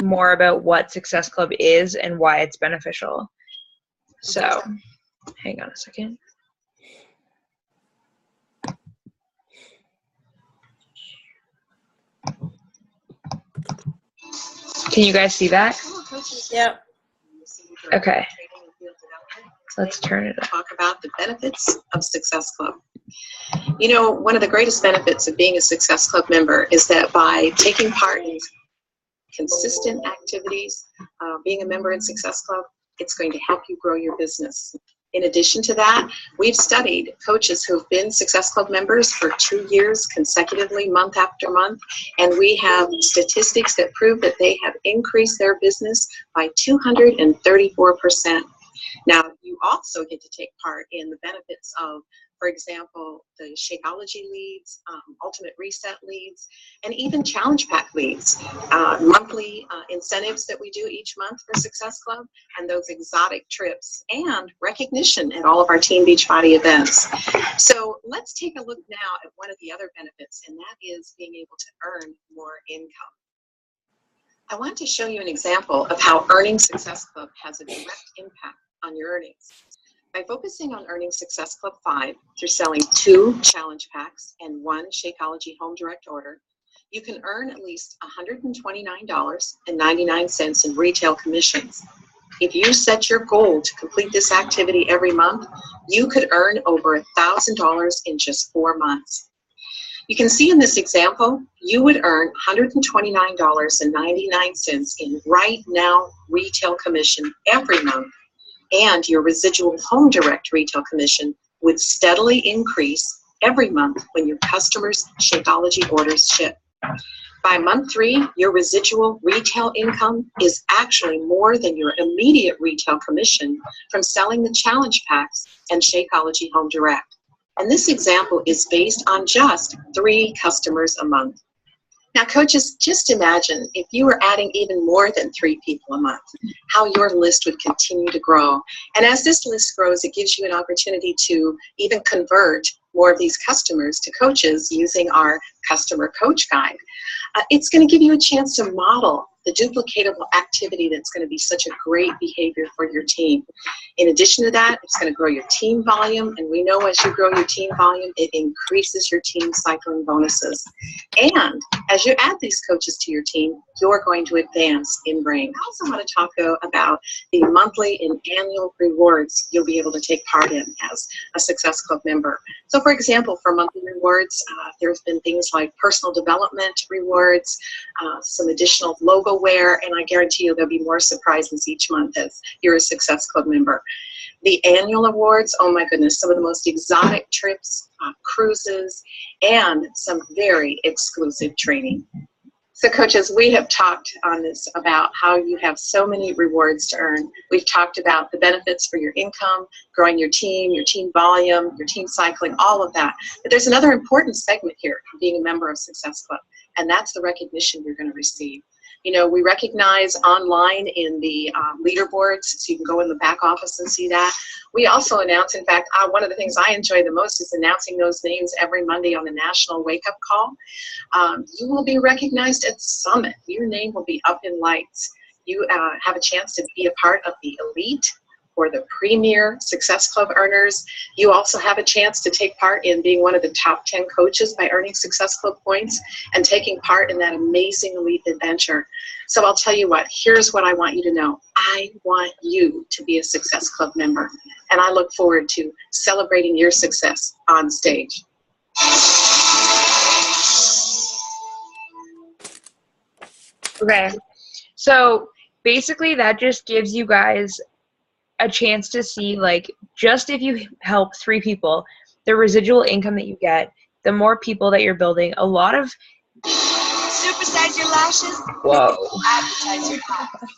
more about what Success Club is and why it's beneficial. So, hang on a second. Can you guys see that? Yep. Okay. Let's turn it up. Talk about the benefits of Success Club. You know, one of the greatest benefits of being a Success Club member is that by taking part in consistent activities, being a member in Success Club, it's going to help you grow your business. In addition to that, we've studied coaches who've been Success Club members for 2 years consecutively, month after month, and we have statistics that prove that they have increased their business by 234%. Now, you also get to take part in the benefits of, for example, the Shakeology leads, Ultimate Reset leads, and even Challenge Pack leads, monthly incentives that we do each month for Success Club, and those exotic trips, and recognition at all of our Team Beachbody events. So let's take a look now at one of the other benefits, and that is being able to earn more income. I want to show you an example of how earning Success Club has a direct impact on your earnings. By focusing on earning Success Club 5 through selling 2 challenge packs and 1 Shakeology home direct order, you can earn at least $129.99 in retail commissions. If you set your goal to complete this activity every month, you could earn over $1,000 in just 4 months. You can see in this example, you would earn $129.99 in right now retail commission every month, and your residual home direct retail commission would steadily increase every month when your customers' Shakeology orders ship. By month 3, your residual retail income is actually more than your immediate retail commission from selling the challenge packs and Shakeology home direct. And this example is based on just 3 customers a month. Now, coaches, just imagine if you were adding even more than 3 people a month, how your list would continue to grow. And as this list grows, it gives you an opportunity to even convert more of these customers to coaches using our customer coach guide. It's going to give you a chance to model the duplicatable activity that's going to be such a great behavior for your team. In addition to that, it's going to grow your team volume, and we know as you grow your team volume, it increases your team cycling bonuses. And as you add these coaches to your team, you're going to advance in brain. I also want to talk about the monthly and annual rewards you'll be able to take part in as a Success Club member. So for example, for monthly rewards, there's been things like personal development rewards, some additional logo wear, and I guarantee you there'll be more surprises each month as you're a Success Club member. The annual awards, oh my goodness, some of the most exotic trips, cruises, and some very exclusive training. So coaches, we have talked on this about how you have so many rewards to earn. We've talked about the benefits for your income, growing your team volume, your team cycling, all of that. But there's another important segment here of being a member of Success Club, and that's the recognition you're going to receive. You know, we recognize online in the leaderboards, so you can go in the back office and see that. We also announce, in fact, one of the things I enjoy the most is announcing those names every Monday on the National Wake Up Call. You will be recognized at Summit. Your name will be up in lights. You have a chance to be a part of the elite or the premier Success Club earners. You also have a chance to take part in being one of the top 10 coaches by earning Success Club points and taking part in that amazing elite adventure. So I'll tell you what, here's what I want you to know. I want you to be a Success Club member, and I look forward to celebrating your success on stage. Okay, so basically that just gives you guys a chance to see, like, just if you help 3 people, the residual income that you get, the more people that you're building, a lot of Supersize your lashes. whoa. Advertise your lashes.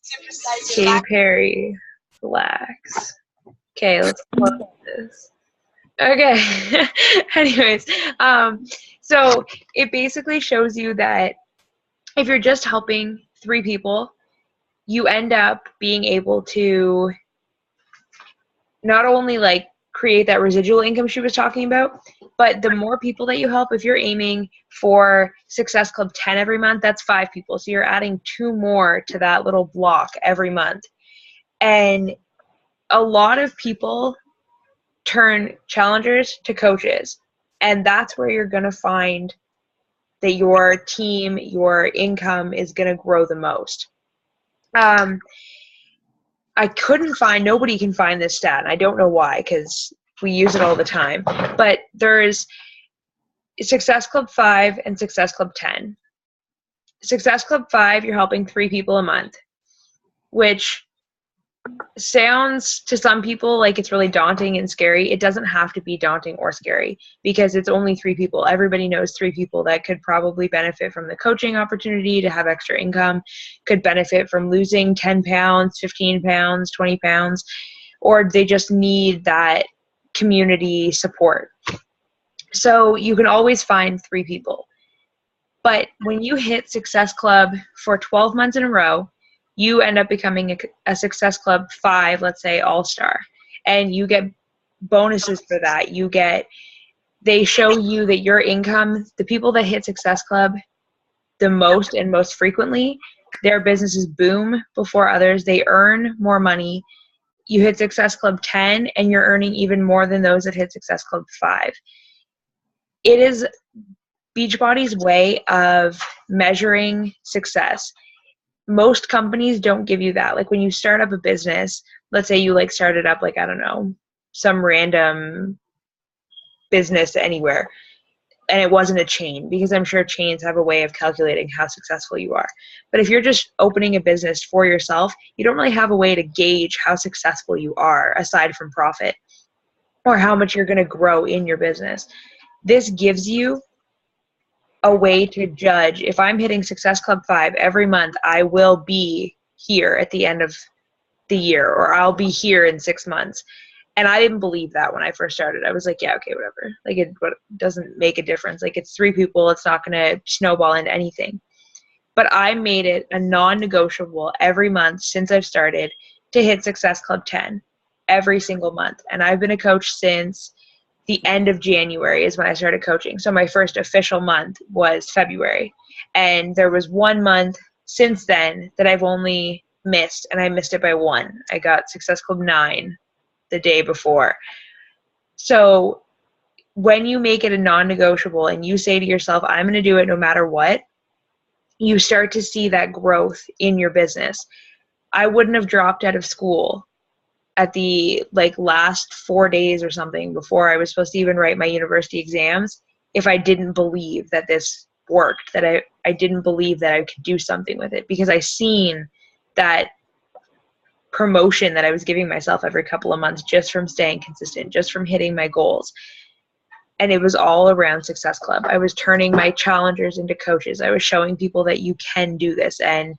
Supersize your Katy lashes. Perry, relax. Okay, let's close this. Okay. Anyways, so it basically shows you that if you're just helping 3 people, you end up being able to not only like create that residual income she was talking about, But the more people that you help, if you're aiming for Success Club 10 every month, that's 5 people. So you're adding 2 more to that little block every month. And a lot of people turn challengers to coaches. And that's where you're going to find that your team, your income is going to grow the most. I couldn't find, nobody can find this stat, and I don't know why, because we use it all the time. But there's Success Club 5 and Success Club 10. Success Club 5, you're helping 3 people a month, which sounds to some people like it's really daunting and scary. It doesn't have to be daunting or scary because it's only 3 people. Everybody knows 3 people that could probably benefit from the coaching opportunity to have extra income, could benefit from losing 10 pounds, 15 pounds, 20 pounds, or they just need that community support. So you can always find 3 people. But when you hit Success Club for 12 months in a row, you end up becoming a Success Club 5, let's say, all-star. And you get bonuses for that. They show you that your income, the people that hit Success Club the most and most frequently, their businesses boom before others. They earn more money. You hit Success Club 10, and you're earning even more than those that hit Success Club 5. It is Beachbody's way of measuring success. Most companies don't give you that. Like when you start up a business, let's say you like started up like, I don't know, some random business anywhere, and it wasn't a chain, because I'm sure chains have a way of calculating how successful you are. But if you're just opening a business for yourself, you don't really have a way to gauge how successful you are aside from profit or how much you're going to grow in your business. This gives you a way to judge. If I'm hitting Success Club 5 every month, I will be here at the end of the year, or I'll be here in 6 months. And I didn't believe that when I first started. I was like, yeah, okay, whatever. Like it doesn't make a difference. Like it's 3 people. It's not going to snowball into anything. But I made it a non-negotiable every month since I've started to hit Success Club 10 every single month. And I've been a coach since the end of January is when I started coaching. So my first official month was February. And there was 1 month since then that I've only missed, and I missed it by 1. I got Success Club 9 the day before. So when you make it a non-negotiable and you say to yourself, I'm going to do it no matter what, you start to see that growth in your business. I wouldn't have dropped out of school at the last 4 days or something before I was supposed to even write my university exams if I didn't believe that this worked, that I didn't believe that I could do something with it, because I seen that promotion that I was giving myself every couple of months just from staying consistent, just from hitting my goals. And it was all around Success Club. I was turning my challengers into coaches. I was showing people that you can do this. And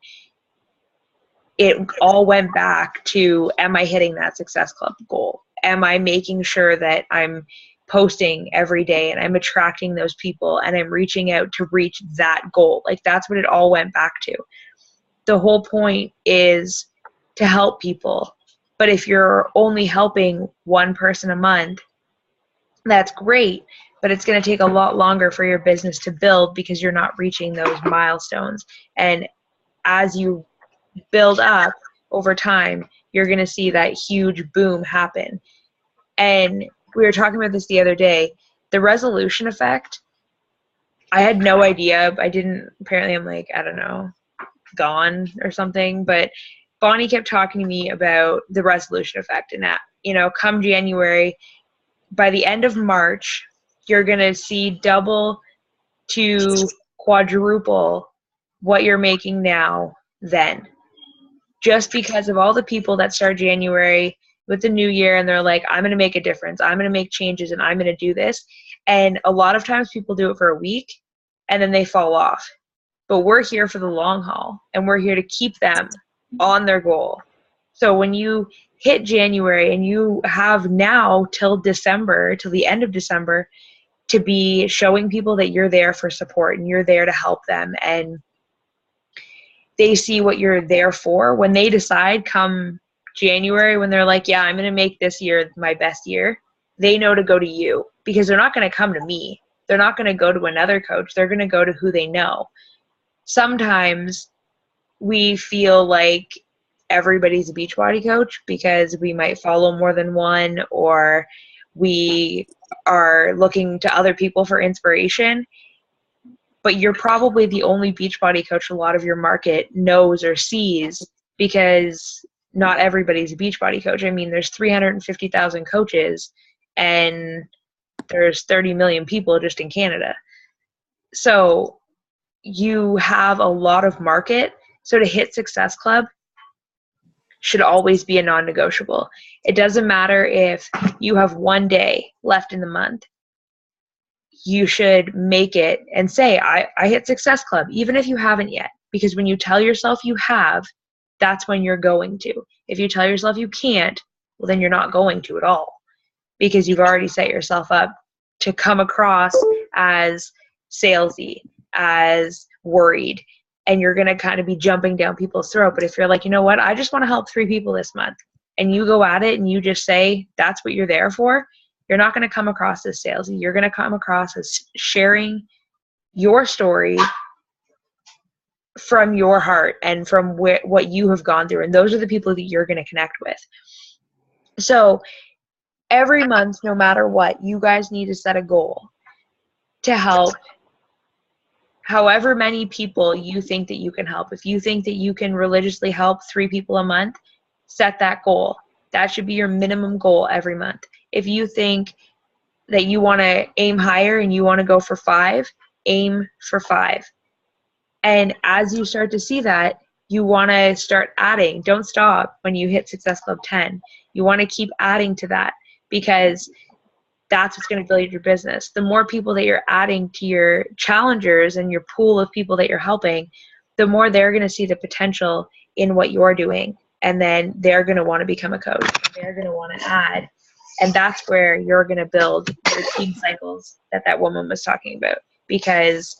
it all went back to, am I hitting that Success Club goal? Am I making sure that I'm posting every day and I'm attracting those people and I'm reaching out to reach that goal? Like that's what it all went back to. The whole point is to help people. But if you're only helping 1 person a month, that's great, but it's going to take a lot longer for your business to build because you're not reaching those milestones. And as you build up over time, you're going to see that huge boom happen. And we were talking about this the other day, the resolution effect. I had no idea. Apparently I'm like, I don't know, gone or something. But Bonnie kept talking to me about the resolution effect, and that, come January, by the end of March, you're going to see double to quadruple what you're making now then. Just because of all the people that start January with the new year and they're like, I'm going to make a difference, I'm going to make changes, and I'm going to do this. And a lot of times people do it for a week and then they fall off. But we're here for the long haul, and we're here to keep them on their goal. So when you hit January and you have now till December, till the end of December, to be showing people that you're there for support and you're there to help them, and they see what you're there for. When they decide come January, when they're like, yeah, I'm going to make this year my best year, they know to go to you, because they're not going to come to me. They're not going to go to another coach. They're going to go to who they know. Sometimes we feel like everybody's a Beachbody coach because we might follow more than one, or we are looking to other people for inspiration. But you're probably the only Beachbody coach a lot of your market knows or sees, because not everybody's a Beachbody coach. I mean, there's 350,000 coaches and there's 30 million people just in Canada. So you have a lot of market. So to hit Success Club should always be a non-negotiable. It doesn't matter if you have one day left in the month. You should make it and say, I hit Success Club, even if you haven't yet. Because when you tell yourself you have, that's when you're going to. If you tell yourself you can't, well, then you're not going to at all, because you've already set yourself up to come across as salesy, as worried, and you're going to kind of be jumping down people's throat. But if you're like, you know what, I just want to help 3 people this month, and you go at it and you just say that's what you're there for, you're not going to come across as salesy. You're going to come across as sharing your story from your heart and from what you have gone through. And those are the people that you're going to connect with. So every month, no matter what, you guys need to set a goal to help however many people you think that you can help. If you think that you can religiously help 3 people a month, set that goal. That should be your minimum goal every month. If you think that you want to aim higher and you want to go for 5, aim for 5. And as you start to see that, you want to start adding. Don't stop when you hit Success Club 10. You want to keep adding to that, because that's what's going to build your business. The more people that you're adding to your challengers and your pool of people that you're helping, the more they're going to see the potential in what you're doing. And then they're going to want to become a coach. They're going to want to add. And that's where you're going to build your team cycles that woman was talking about, because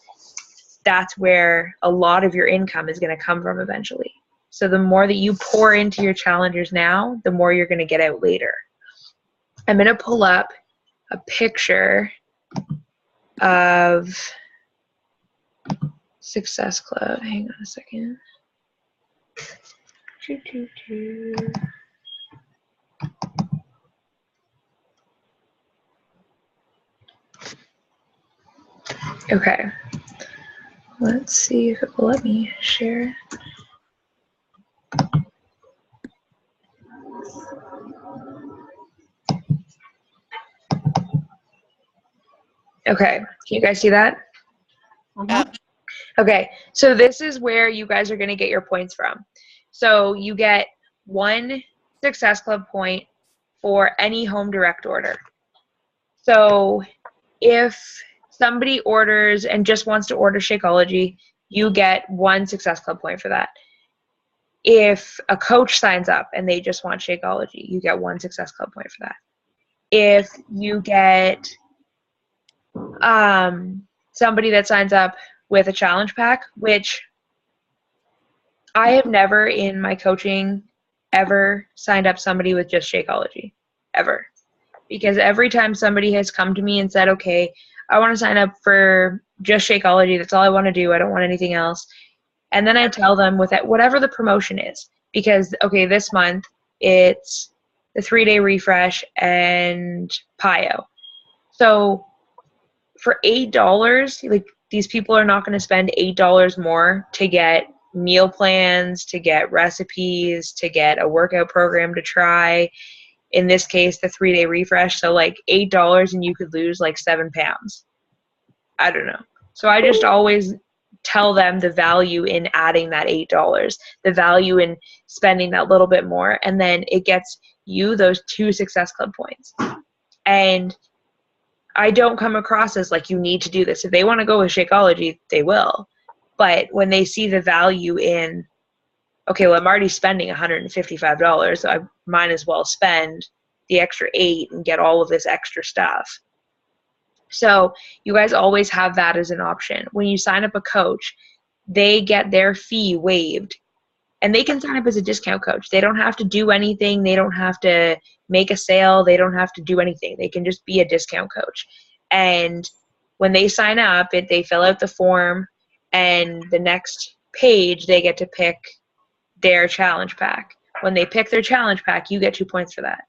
that's where a lot of your income is going to come from eventually. So the more that you pour into your challengers now, the more you're going to get out later. I'm going to pull up a picture of Success Club. Hang on a second. Okay. Let's see if it will let me share. Okay, can you guys see that? Yeah. Okay, so this is where you guys are going to get your points from. So you get 1 Success Club point for any home direct order. So if somebody orders and just wants to order Shakeology, you get 1 Success Club point for that. If a coach signs up and they just want Shakeology, you get 1 Success Club point for that. If you get somebody that signs up with a challenge pack, which I have never in my coaching ever signed up somebody with just Shakeology, ever. Because every time somebody has come to me and said, okay, I want to sign up for just Shakeology, that's all I want to do, I don't want anything else. And then I tell them with it, whatever the promotion is, because, okay, this month it's the 3-day refresh and Pio. So for $8, like, these people are not going to spend $8 more to get meal plans, to get recipes, to get a workout program to try. In this case, the 3-day refresh. So like $8 and you could lose like 7 pounds. I don't know. So I just always tell them the value in adding that $8, the value in spending that little bit more, and then it gets you those 2 Success Club points. And I don't come across as like, you need to do this. If they want to go with Shakeology, they will. But when they see the value in, okay, well, I'm already spending $155, so I might as well spend the extra 8 and get all of this extra stuff. So you guys always have that as an option. When you sign up a coach, they get their fee waived and they can sign up as a discount coach. They don't have to do anything. They don't have to make a sale. They don't have to do anything. They can just be a discount coach. And when they sign up, they fill out the form, and the next page they get to pick their challenge pack. When they pick their challenge pack, you get 2 points for that.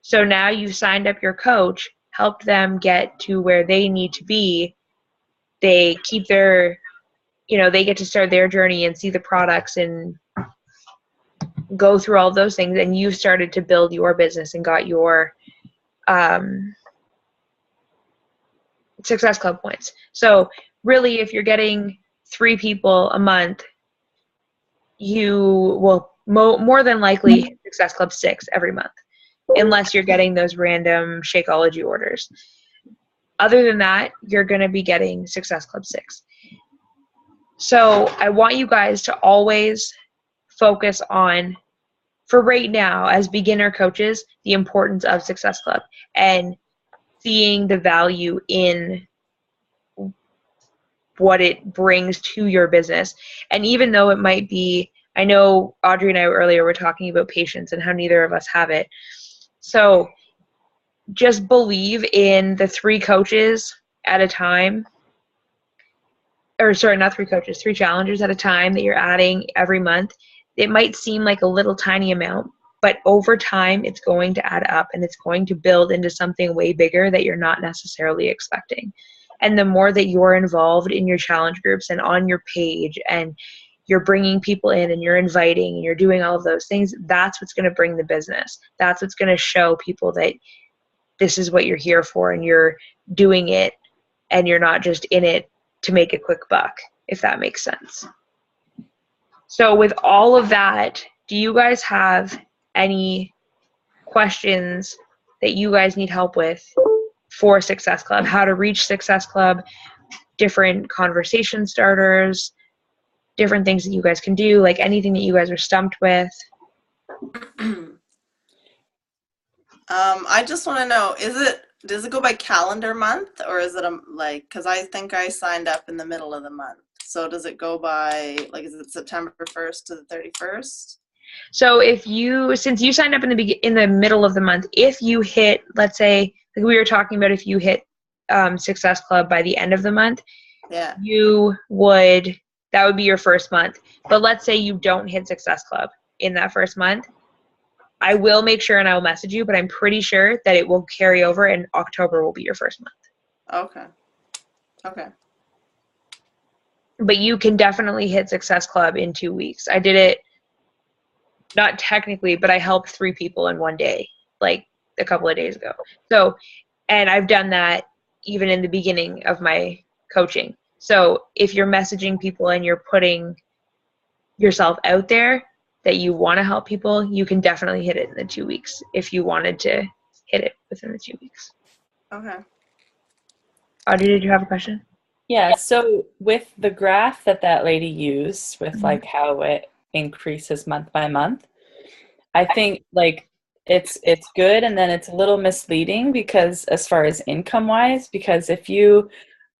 So now you've signed up your coach, helped them get to where they need to be. They keep their, they get to start their journey and see the products and go through all those things. And you've started to build your business and got your Success Club points. So really, if you're getting 3 people a month, you will more than likely hit Success Club 6 every month, unless you're getting those random Shakeology orders. Other than that, you're going to be getting Success Club 6. So I want you guys to always focus on, for right now, as beginner coaches, the importance of Success Club and seeing the value in what it brings to your business. And even though it might be, I know Audrey and I earlier were talking about patience and how neither of us have it. So just believe in the 3 coaches at a time, or sorry, not 3 coaches, 3 challengers at a time that you're adding every month. It might seem like a little tiny amount, but over time it's going to add up, and it's going to build into something way bigger that you're not necessarily expecting. And the more that you're involved in your challenge groups and on your page, and you're bringing people in and you're inviting and you're doing all of those things, that's what's going to bring the business. That's what's going to show people that this is what you're here for, and you're doing it, and you're not just in it to make a quick buck, if that makes sense. So with all of that, do you guys have any questions that you guys need help with for Success Club? How to reach Success Club, different conversation starters, different things that you guys can do, like anything that you guys are stumped with? I just want to know, does it go by calendar month, or is it because I think I signed up in the middle of the month. So does it go by, is it September 1st to the 31st? So since you signed up in the middle of the month, if you hit, let's say, like we were talking about, if you hit Success Club by the end of the month, yeah, that would be your first month. But let's say you don't hit Success Club in that first month, I will make sure and I will message you, but I'm pretty sure that it will carry over and October will be your first month. Okay. But you can definitely hit Success Club in 2 weeks. I did it, not technically, but I helped 3 people in one day, like a couple of days ago. So, and I've done that even in the beginning of my coaching. So if you're messaging people and you're putting yourself out there that you want to help people, you can definitely hit it in the 2 weeks if you wanted to hit it within the 2 weeks. Okay. Audrey, did you have a question? Yeah, so with the graph that lady used with like how it increases month by month, I think it's good, and then it's a little misleading because as far as income wise, because if you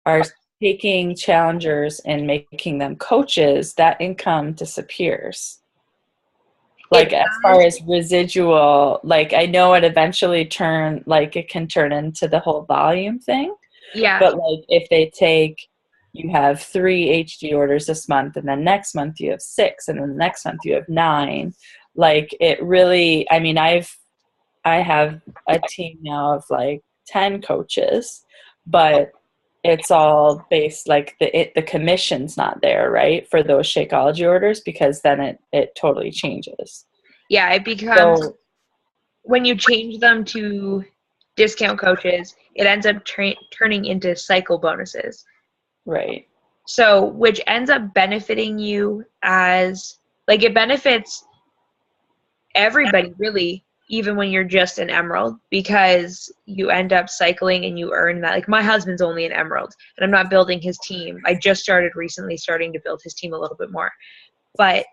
are taking challengers and making them coaches, that income disappears. As far as residual, I know it eventually it can turn into the whole volume thing. Yeah. But if you have 3 HD orders this month, and then next month you have 6, and then the next month you have 9, it really, I have a team now of 10 coaches, but it's all based, the commission's not there, right, for those Shakeology orders, because then it totally changes. Yeah, it becomes, when you change them to discount coaches, it ends up turning into cycle bonuses. Right. So, which ends up benefiting you as, it benefits everybody really, even when you're just an emerald, because you end up cycling and you earn that. My husband's only an emerald, and I'm not building his team. I just starting to build his team a little bit more. But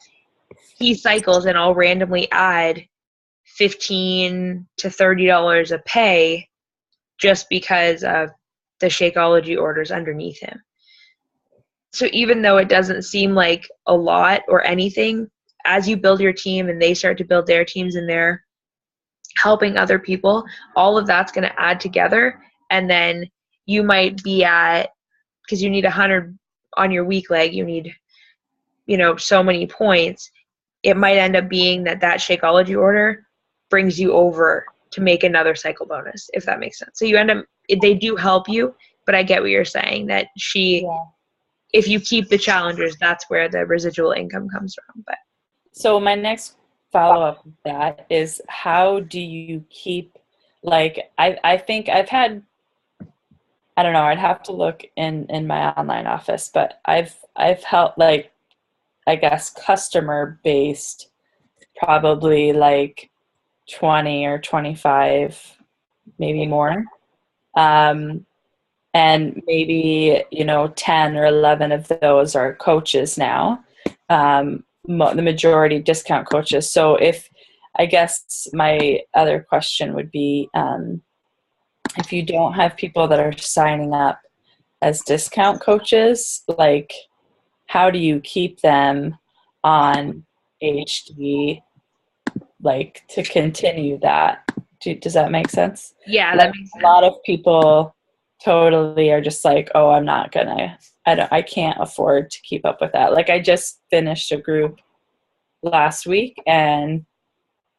he cycles, and I'll randomly add $15 to $30 a pay just because of the Shakeology orders underneath him. So even though it doesn't seem like a lot or anything, as you build your team and they start to build their teams and they're helping other people, all of that's going to add together. And then you might be at, because you need 100 on your weak leg, you need, so many points. It might end up being that Shakeology order brings you over to make another cycle bonus, if that makes sense. So you end up, they do help you, but I get what you're saying, that if you keep the challengers, that's where the residual income comes from. But so my next follow-up with that is, how do you keep, like, I think I've had, I don't know, I'd have to look in my online office, but I've helped, like, I guess customer based, probably like 20 or 25, maybe more. And maybe, 10 or 11 of those are coaches now. The majority discount coaches. So I guess my other question would be, if you don't have people that are signing up as discount coaches, like, how do you keep them on HD, like, to continue that? Does that make sense? yeah, Like, that makes sense. a lot of people totally are just like, oh, I can't afford to keep up with that. Like, I just finished a group last week, and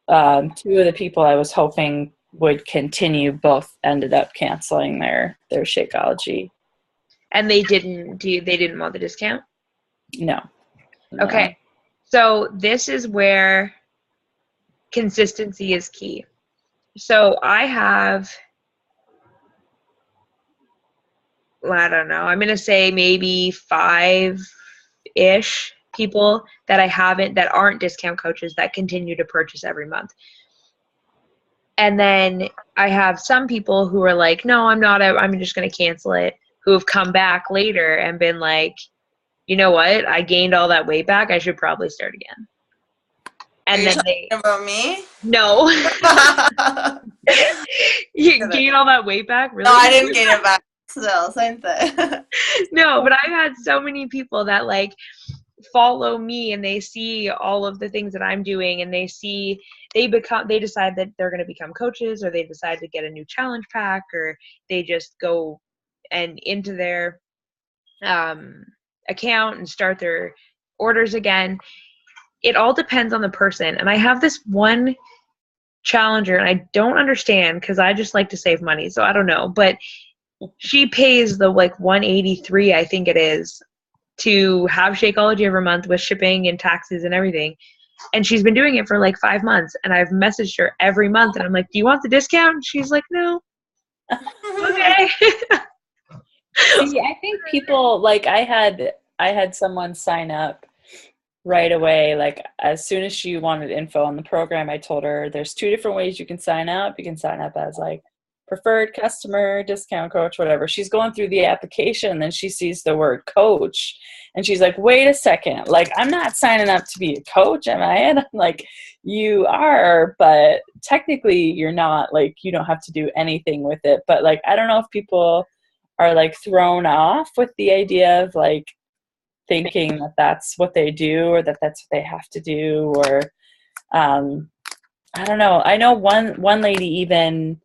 2 of the people I was hoping would continue both ended up canceling their Shakeology. And they didn't want the discount? No. Okay. So this is where consistency is key. So I have, I don't know, I'm going to say maybe 5-ish people that aren't discount coaches that continue to purchase every month. And then I have some people who are like, no, I'm not, I'm just going to cancel it, who have come back later and been like, you know what? I gained all that weight back. I should probably start again. And then talking about me? No. You gain all that weight back? Really? No, I didn't gain it back. Still, same thing. No, but I've had so many people that like follow me and they see all of the things that I'm doing, and they decide that they're going to become coaches, or they decide to get a new challenge pack, or they just go and into their account and start their orders again. It all depends on the person. And I have this one challenger, and I don't understand because I just like to save money, so I don't know, but she pays the like $183, I think it is, to have Shakeology every month with shipping and taxes and everything. And she's been doing it for like 5 months, and I've messaged her every month and I'm like, do you want the discount? And she's like, no. Okay. See, I think people, like, I had someone sign up right away. Like, as soon as she wanted info on the program, I told her there's 2 different ways you can sign up. You can sign up as like preferred customer, discount coach, whatever. She's going through the application, and then she sees the word coach, and she's like, wait a second, like, I'm not signing up to be a coach, am I? And I'm like, you are, but technically you're not. Like, you don't have to do anything with it. But like, I don't know if people are like thrown off with the idea of like thinking that that's what they do, or that that's what they have to do, or I don't know. I know one lady, even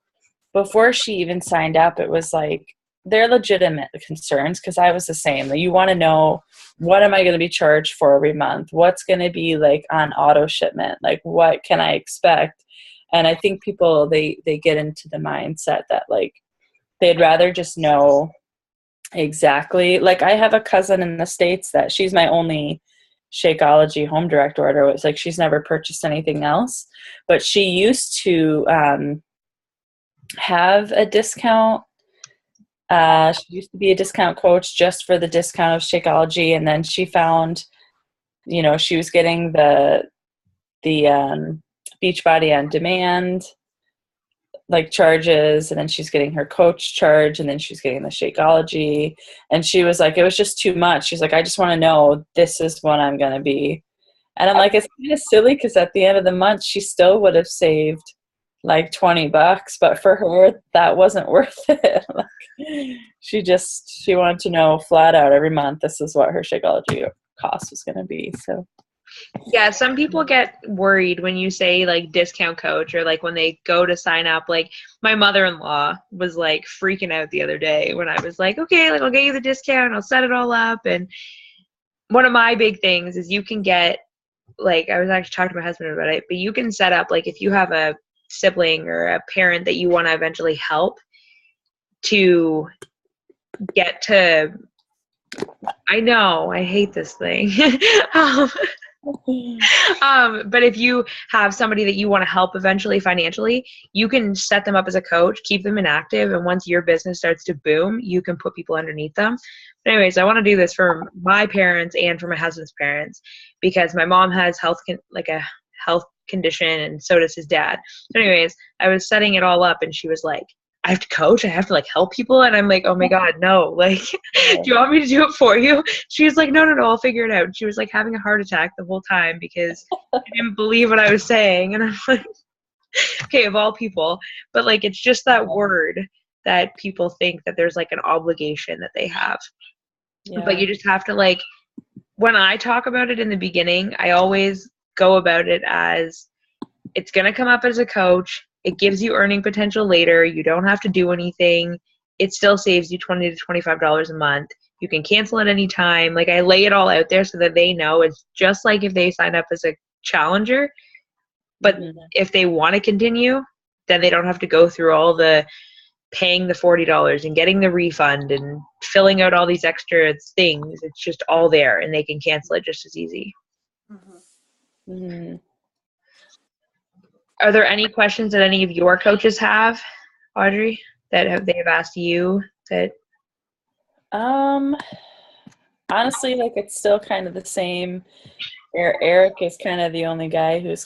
before she even signed up, it was like, they're legitimate concerns, because I was the same. You want to know, what am I going to be charged for every month? What's going to be like on auto shipment? Like, what can I expect? And I think people, they get into the mindset that like they'd rather just know exactly. Like, I have a cousin in the States that she's my only Shakeology home direct order. It's like she's never purchased anything else, but she used to have a discount. She used to be a discount coach just for the discount of Shakeology, and then she found, she was getting the Beachbody on Demand like charges, and then she's getting her coach charge, and then she's getting the Shakeology, and she was like, it was just too much. She's like, I just want to know this is what I'm going to be. And I'm like, it's kind of silly, because at the end of the month she still would have saved like $20, but for her that wasn't worth it. Like, she wanted to know flat out every month, this is what her Shakeology cost was going to be. So Yeah, some people get worried when you say like discount coach, or like when they go to sign up. Like my mother-in-law was like freaking out the other day when I was like, okay, like I'll get you the discount, I'll set it all up. And one of my big things is you can get, like, I was actually talking to my husband about it, but you can set up, like, if you have a sibling or a parent that you want to eventually help to get to, I know, I hate this thing. But if you have somebody that you want to help eventually financially, you can set them up as a coach, keep them inactive, and once your business starts to boom, you can put people underneath them. But anyways, I want to do this for my parents and for my husband's parents, because my mom has like a health condition, and so does his dad. So anyways, I was setting it all up, and she was like, I have to coach, I have to like help people. And I'm like, oh my God, no. Like, do you want me to do it for you? She was like, no, I'll figure it out. And she was like having a heart attack the whole time because she didn't believe what I was saying. And I'm like, okay, of all people. But like, it's just that word that people think that there's like an obligation that they have. Yeah. But you just have to, like, when I talk about it in the beginning, I always go about it as it's going to come up as a coach. It gives you earning potential later. You don't have to do anything. It still saves you $20 to $25 a month. You can cancel at any time. Like, I lay it all out there so that they know it's just like if they sign up as a challenger. But if they want to continue, then they don't have to go through all the paying the $40 and getting the refund and filling out all these extra things. It's just all there, and they can cancel it just as easy. Mm-hmm. Mm-hmm. Are there any questions that any of your coaches have, Audrey, that they've asked you that? Honestly, like, it's still kind of the same. Eric is kind of the only guy who's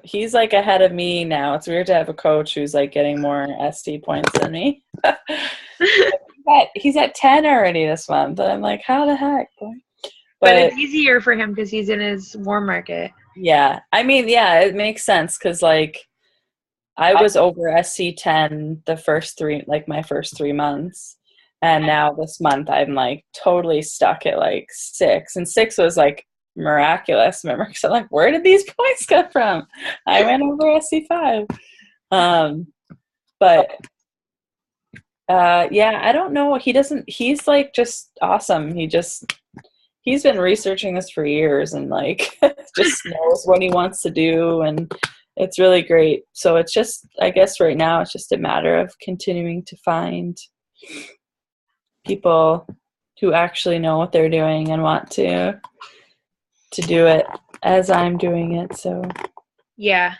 he's like ahead of me now. It's weird to have a coach who's like getting more ST points than me. He's at 10 already this month. And I'm like, how the heck? But it's easier for him because he's in his warm market. Yeah. I mean, yeah, it makes sense because, like, I was over SC 10 my first 3 months. And now this month I'm, like, totally stuck at, like, 6. And 6 was, like, miraculous. Remember? Because I'm like, where did these points come from? I went over SC 5. Yeah, I don't know. He's, like, just awesome. He's been researching this for years and, like, just knows what he wants to do, and it's really great. So it's just, I guess right now it's just a matter of continuing to find people who actually know what they're doing and want to do it as I'm doing it. So yeah.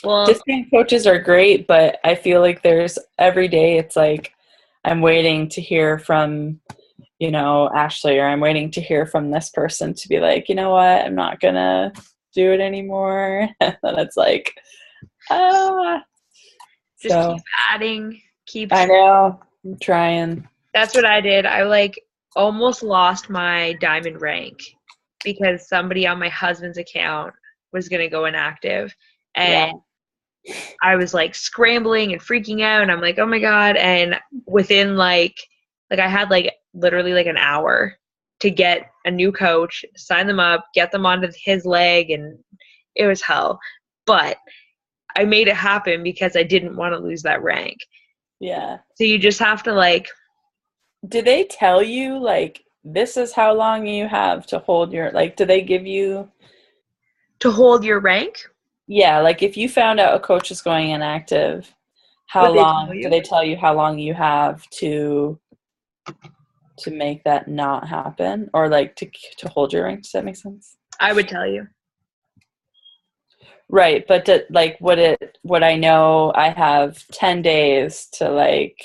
Well, discount coaches are great, but I feel like there's every day it's like I'm waiting to hear from Ashley, or I'm waiting to hear from this person to be like, you know what, I'm not gonna do it anymore. And then it's like, just keep adding, I know, I'm trying. That's what I did. I like almost lost my diamond rank because somebody on my husband's account was gonna go inactive, and I was like scrambling and freaking out, and I'm like, oh my God. And within like I had like literally like an hour to get a new coach, sign them up, get them onto his leg, and it was hell. But I made it happen because I didn't want to lose that rank. Yeah. So you just have to, like, do they tell you, like, this is how long you have to hold your, like, do they give you to hold your rank? Yeah, like if you found out a coach is going inactive, how long do they tell you how long you have to make that not happen, or like to hold your rank? Does that make sense? I would tell you. Right, but would I know I have 10 days to, like,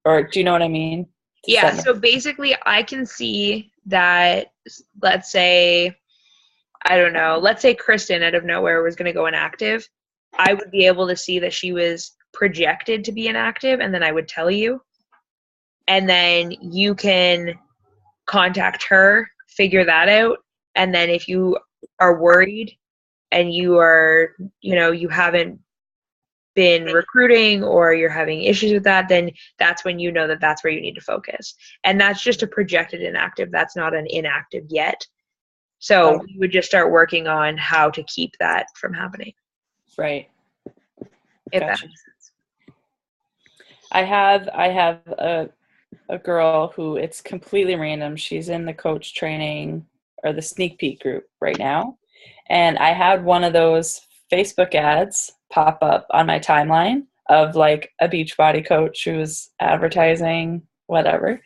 or do you know what I mean? Yeah, so basically I can see that, let's say, I don't know, let's say Kristen out of nowhere was going to go inactive. I would be able to see that she was projected to be inactive, and then I would tell you. And then you can contact her, figure that out. And then if you are worried and you are, you haven't been recruiting or you're having issues with that, then that's when you know that that's where you need to focus. And that's just a projected inactive. That's not an inactive yet. So Okay. we would just start working on how to keep that from happening. Right. If that Gotcha. makes sense. I have a girl who, it's completely random. She's in the coach training or the sneak peek group right now. And I had one of those Facebook ads pop up on my timeline of like a Beachbody coach who was advertising whatever.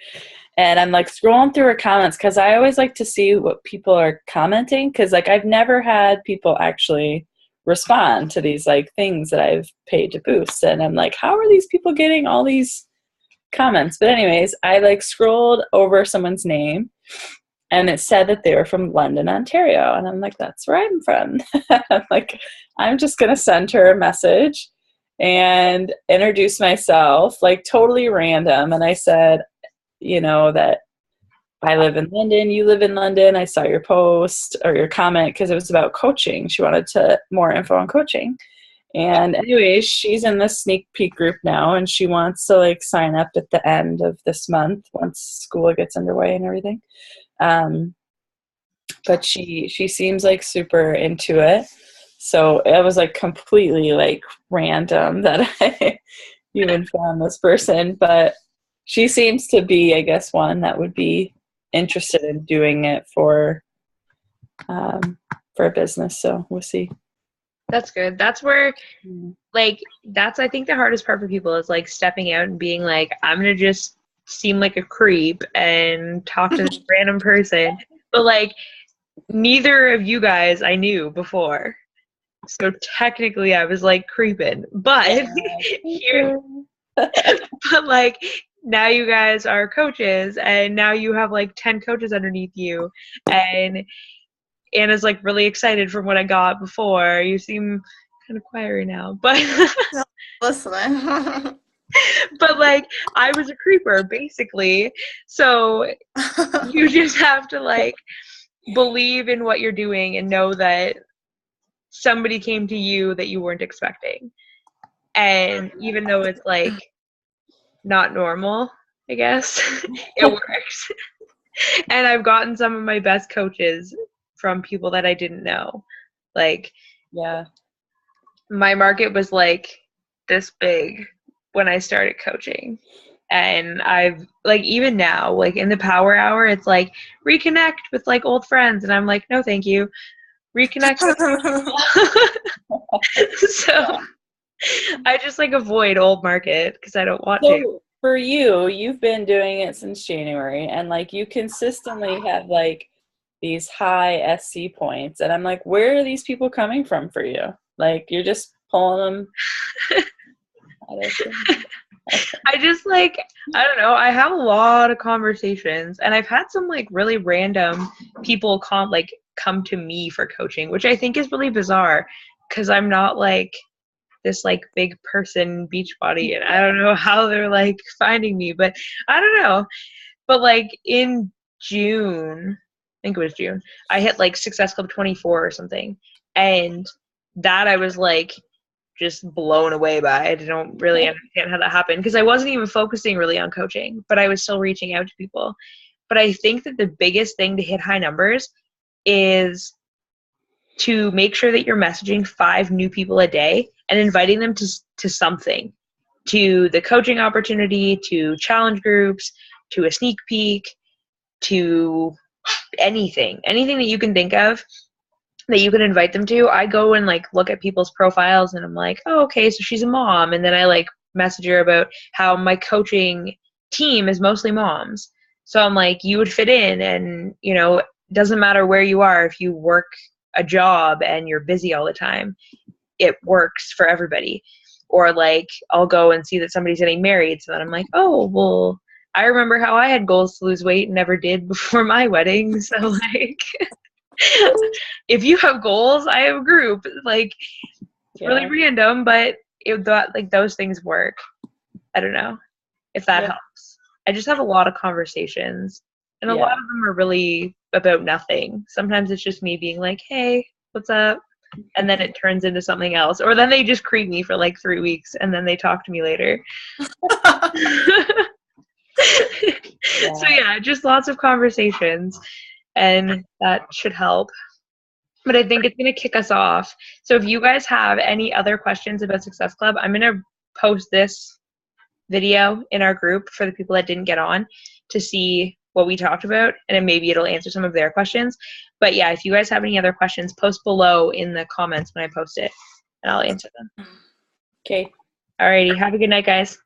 And I'm like scrolling through her comments because I always like to see what people are commenting, because like I've never had people actually respond to these like things that I've paid to boost. And I'm like, how are these people getting all these comments? But anyways, I like scrolled over someone's name and it said that they were from London, Ontario. And I'm like, that's where I'm from. I'm like, I'm just going to send her a message and introduce myself, like totally random. And I said, that I live in London, you live in London. I saw your post or your comment because it was about coaching. She wanted more info on coaching. And anyways, she's in this sneak peek group now, and she wants to like sign up at the end of this month once school gets underway and everything. But she seems like super into it. So it was like completely like random that I even found this person, but she seems to be, I guess, one that would be interested in doing it for a business. So we'll see. That's good. That's where, that's, I think the hardest part for people is like stepping out and being like, I'm going to just seem like a creep and talk to this random person. But like, neither of you guys I knew before. So technically I was like creeping. But but like, now you guys are coaches, and now you have like 10 coaches underneath you, and Anna's like really excited from what I got before. You seem kind of quiet right now, but Listening. but like I was a creeper basically. So you just have to like believe in what you're doing and know that somebody came to you that you weren't expecting. And even though it's like not normal, I guess, it works. And I've gotten some of my best coaches from people that I didn't know. Like, yeah, my market was like this big when I started coaching. And I've like, even now, like in the power hour, it's like reconnect with like old friends. And I'm like, no, thank you. Reconnect with So I just like avoid old market because I don't want to. For you, you've been doing it since January, and like you consistently have like these high SC points, and I'm like, where are these people coming from for you? Like you're just pulling them. I just like, I don't know, I have a lot of conversations, and I've had some like really random people come to me for coaching, which I think is really bizarre because I'm not like this like big person Beachbody, and I don't know how they're like finding me, but I don't know. But like in June, I think it was June, I hit like Success Club 24 or something, and that I was like just blown away by. I don't really understand how that happened because I wasn't even focusing really on coaching, but I was still reaching out to people. But I think that the biggest thing to hit high numbers is to make sure that you're messaging 5 new people a day and inviting them to something, to the coaching opportunity, to challenge groups, to a sneak peek, to anything that you can think of that you can invite them to. I go and like look at people's profiles and I'm like, oh, okay, so she's a mom. And then I like message her about how my coaching team is mostly moms. So I'm like, you would fit in, and it doesn't matter where you are. If you work a job and you're busy all the time, it works for everybody. Or like I'll go and see that somebody's getting married, so then I'm like, oh, well, I remember how I had goals to lose weight and never did before my wedding. So like if you have goals, I have a group. Like really random, but like those things work. I don't know if that helps. I just have a lot of conversations, and a lot of them are really about nothing. Sometimes it's just me being like, hey, what's up? And then it turns into something else. Or then they just creep me for like 3 weeks and then they talk to me later. So yeah, just lots of conversations. and that should help. But I think it's going to kick us off. So if you guys have any other questions about Success Club, I'm going to post this video in our group for the people that didn't get on to see what we talked about, and then maybe it'll answer some of their questions. But yeah, if you guys have any other questions, post below in the comments when I post it, and I'll answer them. Okay. Alrighty, have a good night, guys.